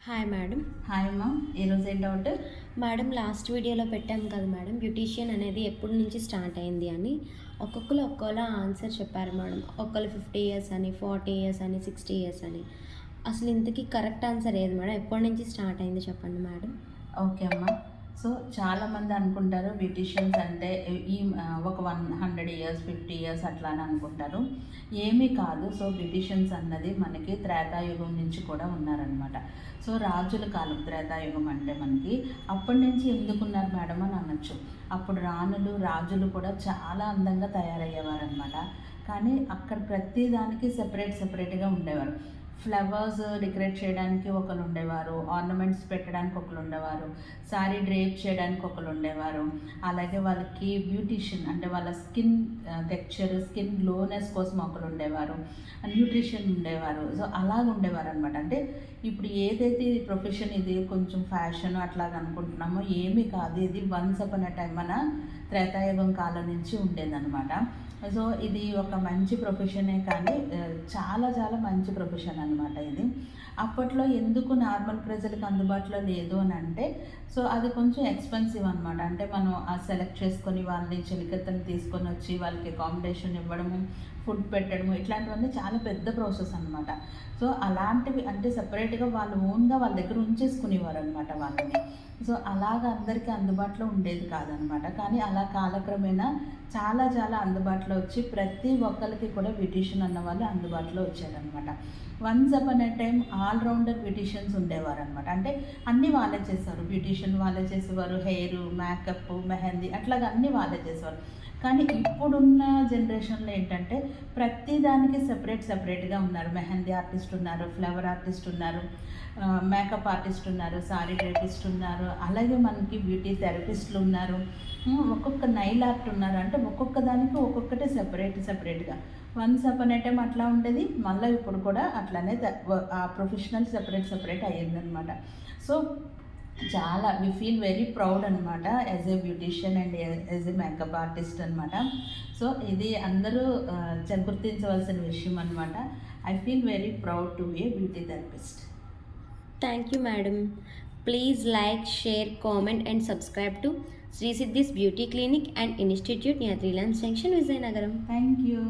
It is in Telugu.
Hi madam. హాయ్ అమ్మా, ఈరోజు ఏం డౌట్? మేడం లాస్ట్ వీడియోలో పెట్టాం కదా మేడం, బ్యూటీషియన్ అనేది ఎప్పటి నుంచి స్టార్ట్ అయింది అని. ఒక్కొక్కరు ఒక్కోలా ఆన్సర్ చెప్పారు మేడం. ఒకళ్ళు 50 ఇయర్స్ అని, 40 ఇయర్స్ అని, 60 ఇయర్స్ అని. అసలు ఇంతకీ కరెక్ట్ ఆన్సర్ ఏది మేడం? ఎప్పటి నుంచి స్టార్ట్ అయింది చెప్పండి మేడం. ఓకే అమ్మా. సో చాలామంది అనుకుంటారు బ్యూటీషియన్స్ అంటే ఒక 100 ఇయర్స్ 50 ఇయర్స్ అట్లా అని అనుకుంటారు. ఏమీ కాదు. సో బ్యూటీషియన్స్ అన్నది మనకి త్రేతాయుగం నుంచి కూడా ఉన్నారనమాట. సో రాజుల కాలం త్రేతాయుగం అంటే మనకి అప్పటి నుంచి ఎందుకున్నారు మేడం అని అనొచ్చు. అప్పుడు రాణులు రాజులు కూడా చాలా అందంగా తయారయ్యేవారు అనమాట. కానీ అక్కడ ప్రతి దానికి సెపరేట్గా ఉండేవారు. ఫ్లవర్స్ డెకరేట్ చేయడానికి ఒకరు ఉండేవారు, ఆర్నమెంట్స్ పెట్టడానికి ఒకరు ఉండేవారు, శారీ డ్రేప్ చేయడానికి ఒకరు ఉండేవారు. అలాగే వాళ్ళకి బ్యూటీషియన్ అంటే వాళ్ళ స్కిన్ టెక్స్చర్, స్కిన్ గ్లోనెస్ కోసం ఒకరు ఉండేవారు, న్యూట్రిషన్ ఉండేవారు. సో అలాగ ఉండేవారు అనమాట. అంటే ఇప్పుడు ఏదైతే ఇది ప్రొఫెషన్, ఇది కొంచెం ఫ్యాషన్ అట్లాగ అనుకుంటున్నామో ఏమీ కాదు. ఇది వన్స్ అపాన్ ఎ టైం మన త్రేతాయుగం కాలం నుంచి ఉండేదన్నమాట. సో ఇది ఒక మంచి ప్రొఫెషనే, కానీ చాలా మంచి ప్రొఫెషన్ అనమాట ఇది. అప్పట్లో ఎందుకు నార్మల్ ప్రజలకు అందుబాటులో లేదు అని అంటే, సో అది కొంచెం ఎక్స్పెన్సివ్ అనమాట. అంటే మనం ఆ సెలెక్ట్ చేసుకొని వాళ్ళని చెలికత్తెలు తీసుకొని వచ్చి వాళ్ళకి అకామిడేషన్ ఇవ్వడము, ఫుడ్ పెట్టడము, ఇట్లాంటివన్నీ చాలా పెద్ద ప్రాసెస్ అనమాట. సో అలాంటివి అంటే సపరేట్గా వాళ్ళు ఓన్గా వాళ్ళ దగ్గర ఉంచేసుకునేవారు అనమాట వాళ్ళని. సో అలాగ అందరికీ అందుబాటులో ఉండేది కాదనమాట. కానీ అలా కాలక్రమేణా చాలా అందుబాటులో వచ్చి ప్రతి ఒక్కరికి కూడా బ్యూటీషియన్ అన్న వాళ్ళు అందుబాటులో వచ్చారనమాట. Once upon a time allrounder beauticians ఉండేవారు అనమాట. అంటే అన్నీ వాళ్ళే చేసేవారు. బ్యూటీషియన్ వాళ్ళే చేసేవారు, హెయిర్, మేకప్, మెహందీ అట్లాగా అన్నీ వాళ్ళే చేసేవారు. కానీ ఇప్పుడున్న జనరేషన్లో ఏంటంటే ప్రతి దానికి సెపరేట్గా ఉన్నారు. మెహందీ ఆర్టిస్ట్ ఉన్నారు, ఫ్లవర్ ఆర్టిస్ట్ ఉన్నారు, మేకప్ ఆర్టిస్ట్ ఉన్నారు, సారీ డ్రేపిస్ట్ ఉన్నారు, అలాగే మనకి బ్యూటీ థెరపిస్టులు ఉన్నారు, ఒక్కొక్క నైల్ ఆర్ట్ ఉన్నారు. అంటే ఒక్కొక్క దానికి ఒక్కొక్కటి సెపరేట్గా వన్స్ అపాన్ ఎ టైం అట్లా ఉండేది. మళ్ళీ ఇప్పుడు కూడా అట్లానే ఆ ప్రొఫెషనల్ సెపరేట్ అయ్యిందనమాట. సో చాలా వి ఫీల్ వెరీ ప్రౌడ్ అనమాట as a beautician and as a makeup artist అనమాట. సో ఇది అందరూ గుర్తించవలసిన విషయం అనమాట. I feel very proud to be a beauty therapist. Thank you madam. Please like, share, comment and subscribe to Shri Siddhis beauty clinic and institute near Reliance junction, Vizianagaram. Thank you.